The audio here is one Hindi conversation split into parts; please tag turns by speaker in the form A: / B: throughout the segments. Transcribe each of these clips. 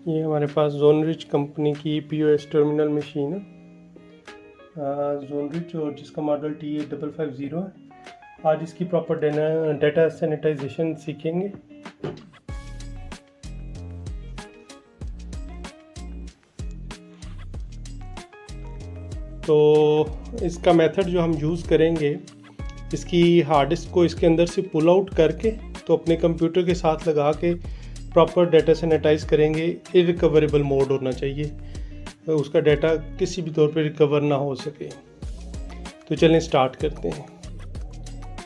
A: ये हमारे पास जोनरिच कंपनी की POS टर्मिनल मशीन है, जोनरिच, और जिसका मॉडल TA550 है। आज इसकी प्रॉपर डाटा सैनिटाइजेशन सीखेंगे। तो इसका मेथड जो हम यूज़ करेंगे, इसकी हार्ड डिस्क को इसके अंदर से पुल आउट करके तो अपने कंप्यूटर के साथ लगा के प्रॉपर डाटा सैनिटाइज करेंगे। इरिकवरेबल मोड होना चाहिए, तो उसका डाटा किसी भी तौर पे रिकवर ना हो सके। तो चलें स्टार्ट करते हैं।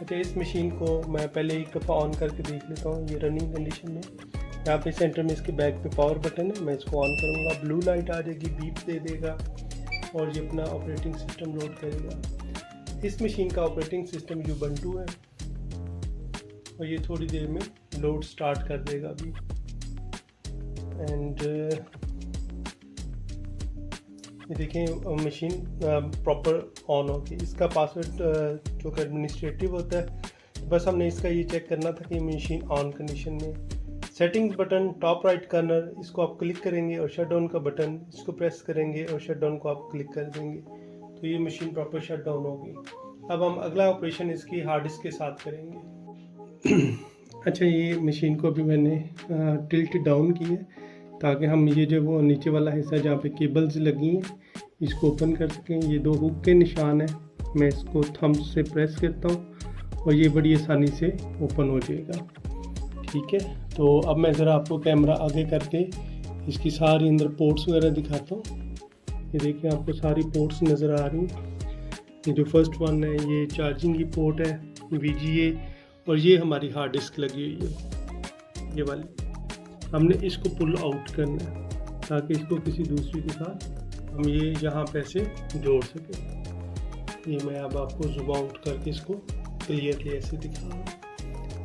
A: अच्छा, इस मशीन को मैं पहले एक दफ़ा ऑन करके देख लेता हूँ। ये रनिंग कंडीशन में, यहाँ पे सेंटर में इसके बैक पे पावर बटन है। मैं इसको ऑन करूँगा, ब्लू लाइट आ जाएगी, बीप दे देगा और ये अपना ऑपरेटिंग सिस्टम लोड करेगा। इस मशीन का ऑपरेटिंग सिस्टम Ubuntu है और ये थोड़ी देर में लोड स्टार्ट कर देगा अभी। एंड ये देखें मशीन प्रॉपर ऑन होगी। इसका पासवर्ड जो कि एडमिनिस्ट्रेटिव होता है, बस हमने इसका ये चेक करना था कि मशीन ऑन कंडीशन में। Settings button top right corner, इसको आप क्लिक करेंगे और शट डाउन का बटन इसको प्रेस करेंगे और शट डाउन को आप क्लिक कर देंगे तो ये मशीन प्रॉपर शट डाउन होगी। अब हम अगला ऑपरेशन इसकी हार्ड डिस्क के साथ करेंगे। अच्छा, ये मशीन को अभी मैंने टिल्ट डाउन की है ताकि हम ये जो वो नीचे वाला हिस्सा जहाँ पे केबल्स लगी हैं इसको ओपन कर सकें। ये दो हुक के निशान है, मैं इसको थंब से प्रेस करता हूँ और ये बड़ी आसानी से ओपन हो जाएगा। ठीक है, तो अब मैं ज़रा आपको कैमरा आगे करके इसकी सारी अंदर पोर्ट्स वगैरह दिखाता हूँ। ये देखिए, आपको सारी पोर्ट्स नज़र आ रही हैं। ये जो फर्स्ट वन है ये चार्जिंग की पोर्ट है, VGA, और ये हमारी हार्ड डिस्क लगी हुई है ये वाली। हमने इसको पुल आउट करना है ताकि इसको किसी दूसरी के साथ हम ये यहाँ पे ऐसे जोड़ सकें। ये मैं अब आपको जूम आउट करके इसको क्लियरली ऐसे दिखा रहा हूँ।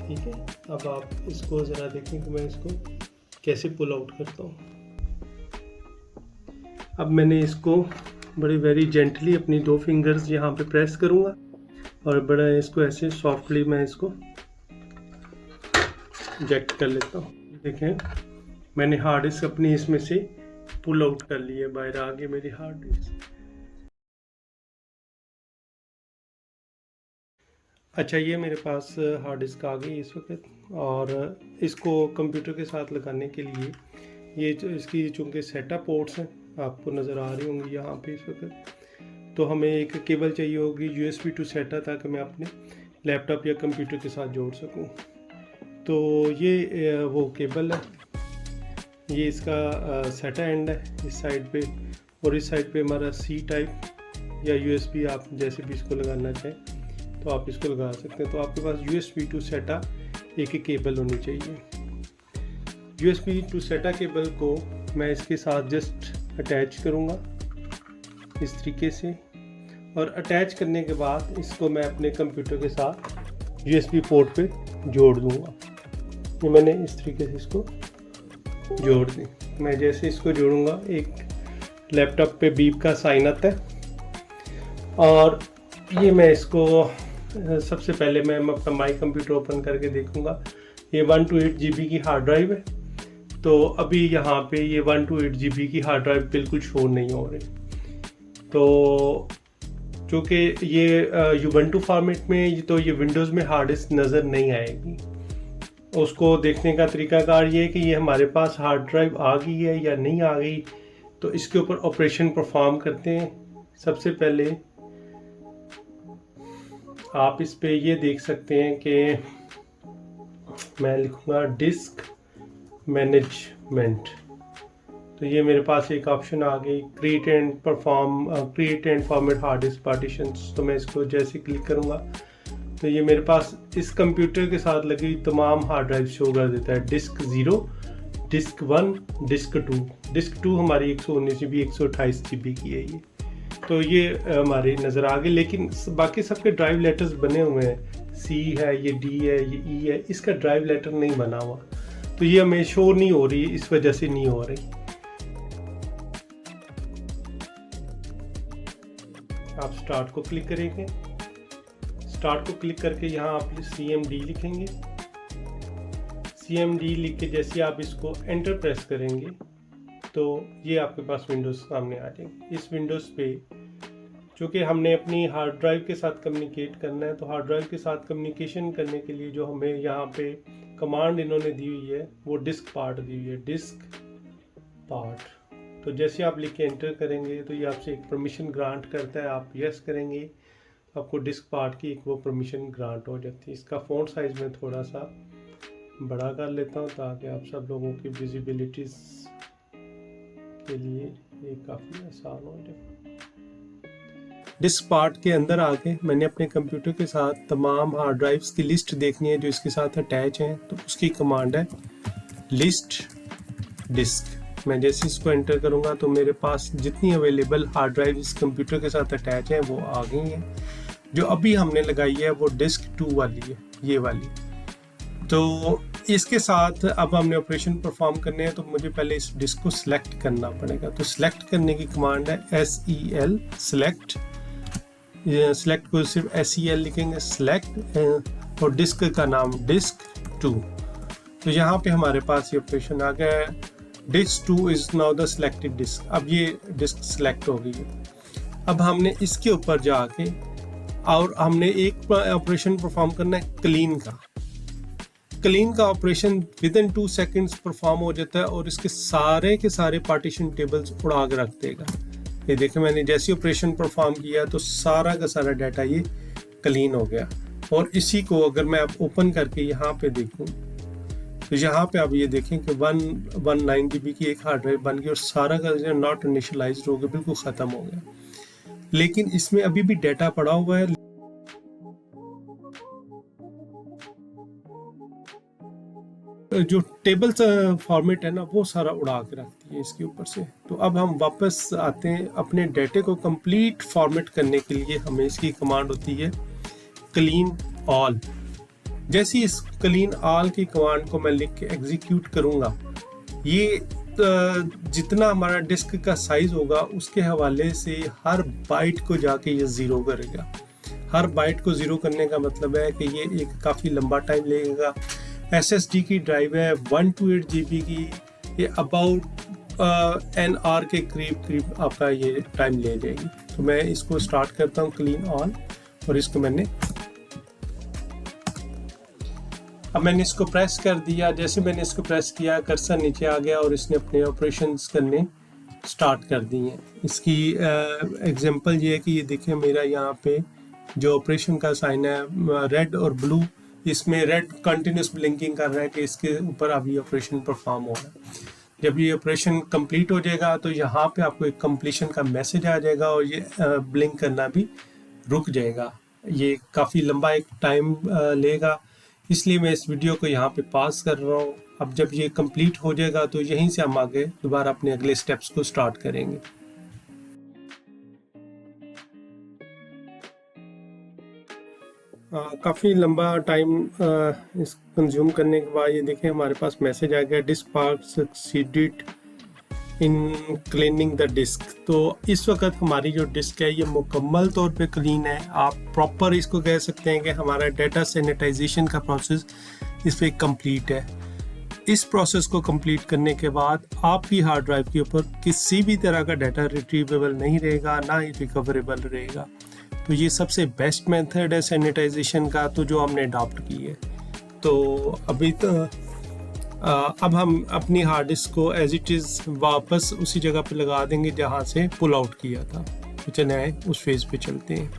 A: ठीक है, अब आप इसको ज़रा देखें कि मैं इसको कैसे पुल आउट करता हूँ। अब मैंने इसको बड़ी वेरी जेंटली अपनी दो फिंगर्स यहाँ पे प्रेस करूँगा और बड़ा इसको ऐसे सॉफ्टली मैं इसको इजेक्ट कर लेता हूँ। देखें, मैंने हार्ड डिस्क अपनी इसमें से पुल आउट कर ली है, बाहर आ गई मेरी हार्ड डिस्क। अच्छा, ये मेरे पास हार्ड डिस्क आ गई इस वक्त, और इसको कंप्यूटर के साथ लगाने के लिए ये जो इसकी चूँकि सेटअप पोर्ट्स हैं आपको नज़र आ रही होंगी यहाँ पे इस वक्त, तो हमें एक केबल चाहिए होगी USB to SATA ताकि मैं अपने लैपटॉप या कंप्यूटर के साथ जोड़ सकूँ। तो ये वो केबल है, ये इसका SATA एंड है इस साइड पे, और इस साइड पे हमारा C टाइप या USB, आप जैसे भी इसको लगाना चाहें तो आप इसको लगा सकते हैं। तो आपके पास USB to SATA एक केबल होनी चाहिए। USB to SATA केबल को मैं इसके साथ जस्ट अटैच करूँगा इस तरीके से, और अटैच करने के बाद इसको मैं अपने कंप्यूटर के साथ USB पोर्ट पे जोड़ दूँगा। ये मैंने इस तरीके से इसको जोड़ दी। मैं जैसे इसको जोड़ूँगा एक लैपटॉप पे बीप का साइन आता है, और ये मैं इसको सबसे पहले मैं अपना माई कंप्यूटर ओपन करके देखूँगा। ये 128 GB की हार्ड ड्राइव है, तो अभी यहाँ पे ये 128 GB की हार्ड ड्राइव बिल्कुल शो नहीं हो रही। तो चूँकि ये Ubuntu फॉर्मेट में, तो ये विंडोज़ में हार्ड डिस्क नज़र नहीं आएगी। उसको देखने का तरीकाकार ये है कि ये हमारे पास हार्ड ड्राइव आ गई है या नहीं आ गई, तो इसके ऊपर ऑपरेशन परफॉर्म करते हैं। सबसे पहले आप इस पे ये देख सकते हैं कि मैं लिखूँगा डिस्क मैनेजमेंट, तो ये मेरे पास एक ऑप्शन आ गई, create and format hard disk partitions. तो मैं इसको जैसे क्लिक करूँगा तो ये मेरे पास इस कंप्यूटर के साथ लगी तमाम हार्ड ड्राइव शो कर देता है। Disc 0, disc 1, disc 2। डिस्क 2 हमारी 119 GB 128 GB की है ये। तो ये हमारी नज़र आ गई, लेकिन बाकी सबके ड्राइव लेटर्स बने हुए हैं। C है, ये D है, ये E है, इसका ड्राइव लेटर नहीं बना हुआ, तो ये हमें शो नहीं हो रही, इस वजह से नहीं हो रही। आप स्टार्ट को क्लिक करेंगे, स्टार्ट को क्लिक करके यहाँ आप CMD लिखेंगे। CMD लिख के जैसे आप इसको एंटर प्रेस करेंगे तो ये आपके पास विंडोज़ सामने आ जाएगी। इस विंडोज़ पे चूँकि हमने अपनी हार्ड ड्राइव के साथ कम्युनिकेट करना है, तो हार्ड ड्राइव के साथ कम्युनिकेशन करने के लिए जो हमें यहाँ पे कमांड इन्होंने दी हुई है वो डिस्क पार्ट दी हुई है, डिस्क पार्ट। तो जैसे आप लिख के एंटर करेंगे तो ये आपसे एक परमिशन ग्रांट करता है, आप यस करेंगे तो आपको डिस्क पार्ट की एक वो परमिशन ग्रांट हो जाती है। इसका फ़ॉन्ट साइज़ में थोड़ा सा बड़ा कर लेता हूँ ताकि आप सब लोगों की विजिबिलिटीज़ के लिए ये काफ़ी आसान हो जाए। डिस्क पार्ट के अंदर आके मैंने अपने कंप्यूटर के साथ तमाम हार्ड ड्राइव्स की लिस्ट देखनी है जो इसके साथ अटैच हैं, तो उसकी कमांड है लिस्ट डिस्क। मैं जैसे इसको एंटर करूँगा तो मेरे पास जितनी अवेलेबल हार्ड ड्राइव इस कंप्यूटर के साथ अटैच हैं वो आ गई हैं। जो अभी हमने लगाई है वो डिस्क 2 वाली है, ये वाली। तो इसके साथ अब हमने ऑपरेशन परफॉर्म करने हैं, तो मुझे पहले इस डिस्क को सिलेक्ट करना पड़ेगा। तो सिलेक्ट करने की कमांड है SEL सिलेक्ट। सिलेक्ट को सिर्फ SEL लिखेंगे, सिलेक्ट, और डिस्क का नाम डिस्क 2। तो यहाँ पे हमारे पास ये ऑपरेशन आ गया है, disk 2 is now the selected disk. अब ये डिस्क सिलेक्ट हो गई है। अब हमने इसके ऊपर जाके और हमने एक ऑपरेशन परफॉर्म करना है क्लीन का। क्लीन का operation with in 2 seconds perform हो जाता है और इसके सारे के सारे पार्टीशन टेबल्स उड़ा के रख देगा। ये देखें, मैंने जैसे ऑपरेशन परफॉर्म किया तो सारा का सारा डाटा ये क्लीन हो गया। और इसी को अगर मैं अब ओपन करके यहाँ पे देखूँ तो यहाँ पे आप ये देखें कि 119 GB की एक हार्ड ड्राइव बन गई और सारा का नॉट इनिशियलाइज हो गया, बिल्कुल ख़त्म हो गया। लेकिन इसमें अभी भी डाटा पड़ा हुआ है। जो टेबल्स फॉर्मेट है ना वो सारा उड़ा के रखती है इसके ऊपर से। तो अब हम वापस आते हैं अपने डाटे को कंप्लीट फॉर्मेट करने के लिए, हमें इसकी कमांड होती है क्लीन ऑल। जैसे इस क्लीन ऑल की कमांड को मैं लिख के एग्जीक्यूट करूँगा, ये जितना हमारा डिस्क का साइज होगा उसके हवाले से हर बाइट को जाके ये ज़ीरो करेगा। हर बाइट को ज़ीरो करने का मतलब है कि ये एक काफ़ी लंबा टाइम लगेगा। SSD की ड्राइव है 128 GB की, ये अबाउट एन आवर के करीब आपका ये टाइम ले जाएगी। तो मैं इसको स्टार्ट करता हूँ क्लीन ऑन, और इसको मैंने इसको प्रेस कर दिया। जैसे मैंने इसको प्रेस किया कर्सर नीचे आ गया और इसने अपने ऑपरेशंस करने स्टार्ट कर दिए। इसकी एग्जांपल ये है कि ये देखें, मेरा यहाँ पे जो ऑपरेशन का साइन है रेड और ब्लू, इसमें रेड कंटिन्यूस ब्लिंकिंग कर रहा है कि इसके ऊपर अभी ऑपरेशन परफॉर्म हो रहा है। जब ये ऑपरेशन कंप्लीट हो जाएगा तो यहाँ पे आपको एक कंप्लीशन का मैसेज आ जाएगा और ये ब्लिंक करना भी रुक जाएगा। ये काफ़ी लंबा एक टाइम लेगा, इसलिए मैं इस वीडियो को यहाँ पे पास कर रहा हूँ। अब जब ये कंप्लीट हो जाएगा तो यहीं से हम आगे दोबारा अपने अगले स्टेप्स को स्टार्ट करेंगे। काफ़ी लंबा टाइम इस कंज्यूम करने के बाद ये देखें हमारे पास मैसेज आ गया, disk part succeeded in cleaning the disk. तो इस वक्त हमारी जो डिस्क है ये मुकम्मल तौर पे क्लीन है। आप प्रॉपर इसको कह सकते हैं कि हमारा डाटा सैनिटाइजेशन का प्रोसेस इस पर कंप्लीट है। इस प्रोसेस को कंप्लीट करने के बाद आपकी हार्ड ड्राइव के ऊपर किसी भी तरह का डाटा रिट्रीवेबल नहीं रहेगा, ना ही रिकवरेबल रहेगा। तो ये सबसे बेस्ट मेथड है सैनिटाइजेशन का, तो जो हमने अडॉप्ट की है। तो अभी तो अब हम अपनी हार्ड डिस्क को एज इट इज़ वापस उसी जगह पे लगा देंगे जहाँ से पुल आउट किया था। तो चले उस फेज़ पे चलते हैं।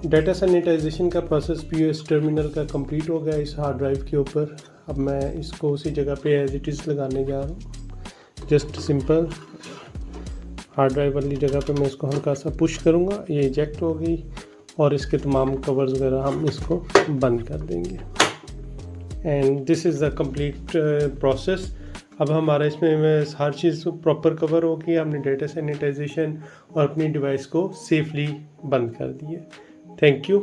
A: डाटा सैनिटाइजेशन का प्रोसेस POS टर्मिनल का कंप्लीट हो गया इस हार्ड ड्राइव के ऊपर। अब मैं इसको उसी जगह पे एज इट इज़ लगाने जा रहा हूँ। जस्ट सिंपल हार्ड ड्राइव वाली जगह पे मैं इसको हल्का सा पुश करूँगा, ये इजेक्ट हो गई और इसके तमाम कवर्स वगैरह हम इसको बंद कर देंगे। And this is the complete process. अब हमारा इसमें हर चीज़ प्रॉपर कवर होगी। हमने डाटा सैनिटाइजेशन और अपनी डिवाइस को सेफली बंद कर दिया। Thank you.